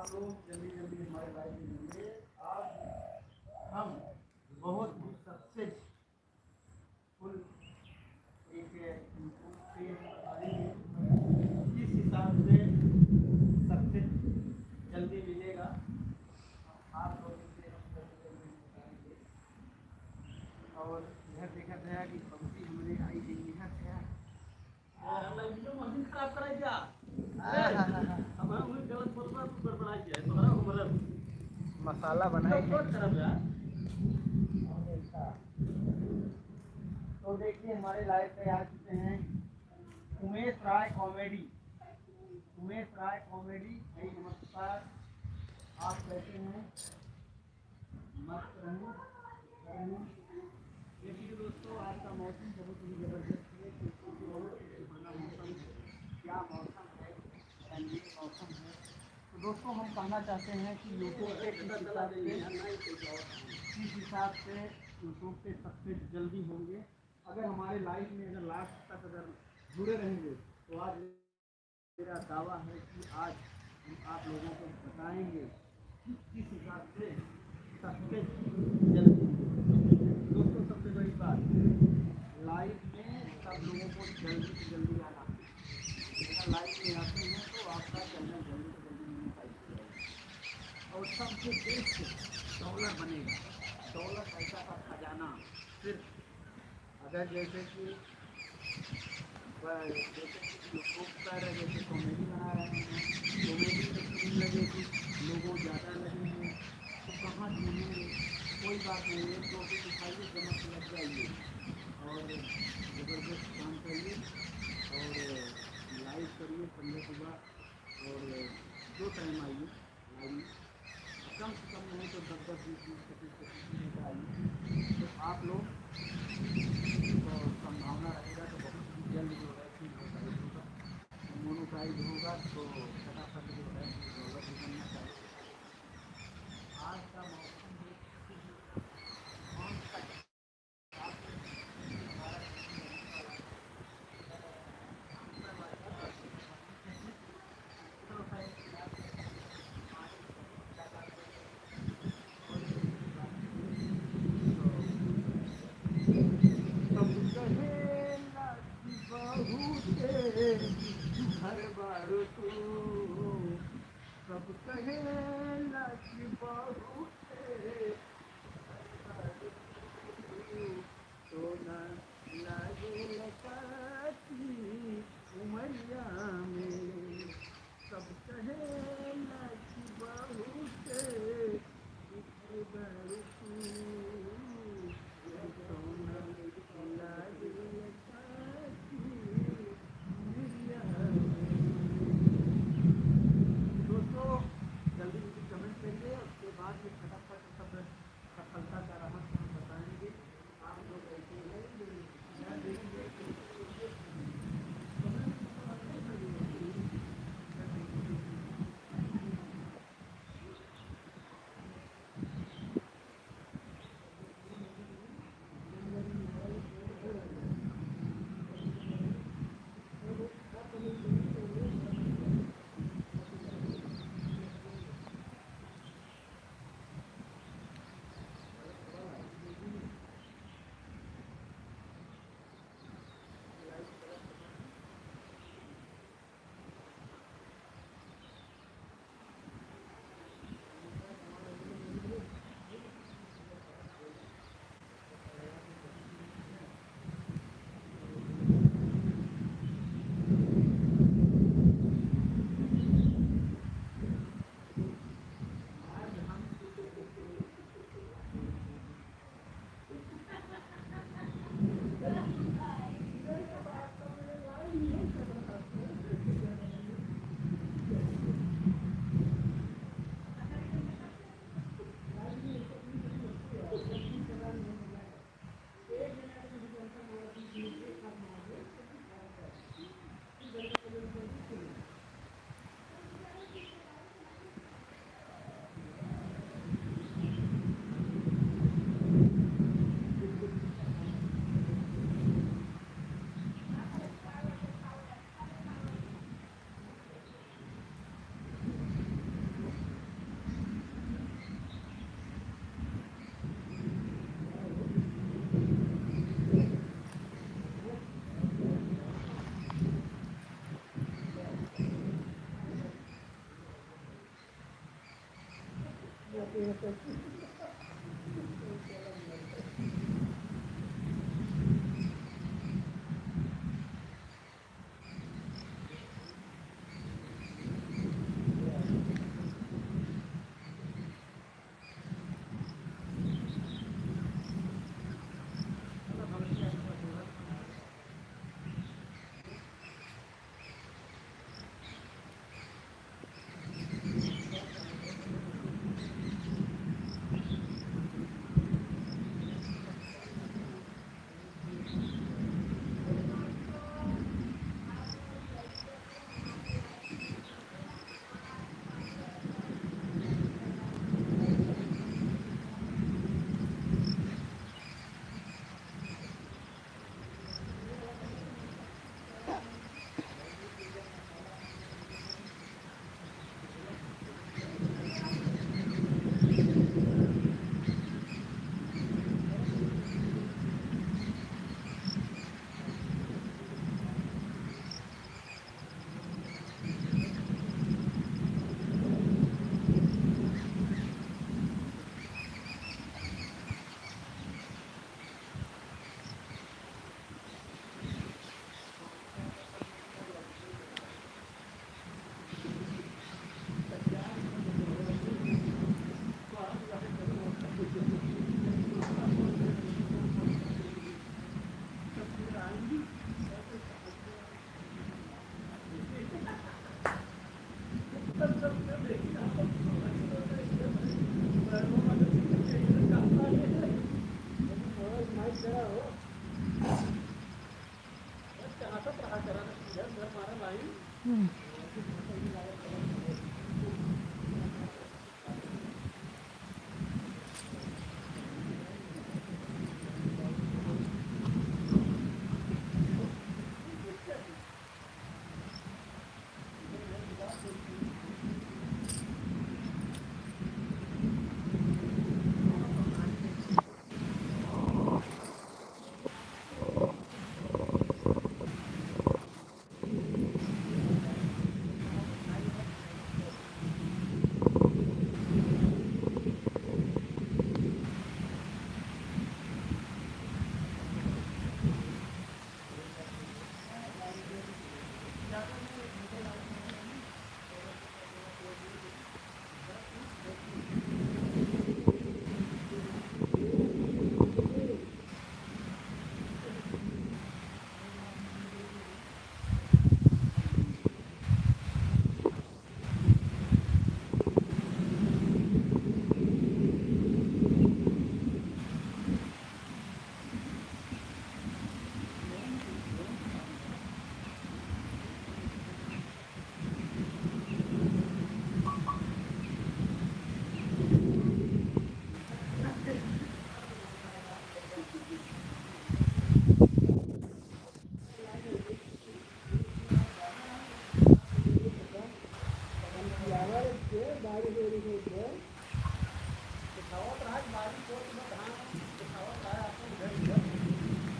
आप लोग जल्दी जल्दी हमारे लाइव में जुड़िए। आज हम बहुत ही सक्सेसफुल एक यूट्यूब पे आएंगे, किस हिसाब से सक्सेस जल्दी मिलेगा आप लोगों से हम जल्दी जल्दी बताएंगे। और यह देखा गया कि पंक्ति हमने आई थी यह क्या खराब कराई क्या गलत बोल रहा तू गड़बड़ा गया तुम्हारा उम्र मसाला बनाए खराब यार। तो देखिए हमारे लाइव पे आ चुके हैं उमेश राय कॉमेडी। उमेश राय कॉमेडी, भाई नमस्कार, आप कैसे हैं? मस्त रहें। देखिए दोस्तों, आज का मौसम बहुत ही ज़बरदस्त है क्योंकि बहुत ही सुहाना मौसम है। क्या मौसम है, ठंडी मौसम है। तो दोस्तों हम कहना चाहते हैं कि यूट्यूब पे किस हिसाब से यूट्यूब पे सक्सेस जल्दी होंगे। अगर हमारे लाइफ में अगर लास्ट तक अगर जुड़े रहेंगे तो आज मेरा दावा है कि आज हम आप लोगों को बताएंगे कि किस हिसाब से सक्सेस जल्दी। दोस्तों सबसे बड़ी बात, लाइफ में सब लोगों को जल्दी से जल्दी आना है। अगर लाइफ में आते हैं तो आपका चैनल जल्दी से जल्दी मोनेटाइज हो जाएगा और सबसे बेस्ट डॉलर बनेगा। डॉलर पैसा का खजाना सिर्फ अगर जैसे कि यूट्यूब पर जैसे कॉमेडी बना रहे हैं, कॉमेडी में क्यों लगेगी, लोगों ज़्यादा लगेंगे तो कहाँ ढूंढेंगे। कोई बात नहीं है, तो भी दिखाइए, जमा से लग जाइए और ज़बरदस्त काम करिए और लाइव करिए संडे सुबह और दो टाइम आइए लाइव, कम से कम नहीं तो 10-10, 20-20, 25-25 मिनट आइए। तो आप लोग तो संभावना रहेगा तो बहुत ही जल्द जो है कि मोनेटाइज होगा तो फटाफट जो है डॉलर भी बनना चाहिए। आज का मौसम घर बारू तू सब कहेला कि बहू तो न लागे लकाती उमरिया में, सब कहेला कि बहू घर बारू तू तो न लागे लकाती उमरिया में। दोस्तों जल्दी जल्दी कमेंट करिए, उसके बाद में फटाफट सब सफलता का रहस्य हम बताएंगे। आप लोग ऐसे हैं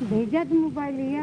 भेजा तो मोबाइल लिया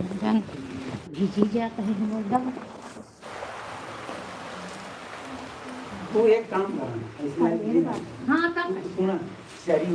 Yan. घिची आता है एकदम। वो एक काम करना इसमें हाँ तब सुना शहरी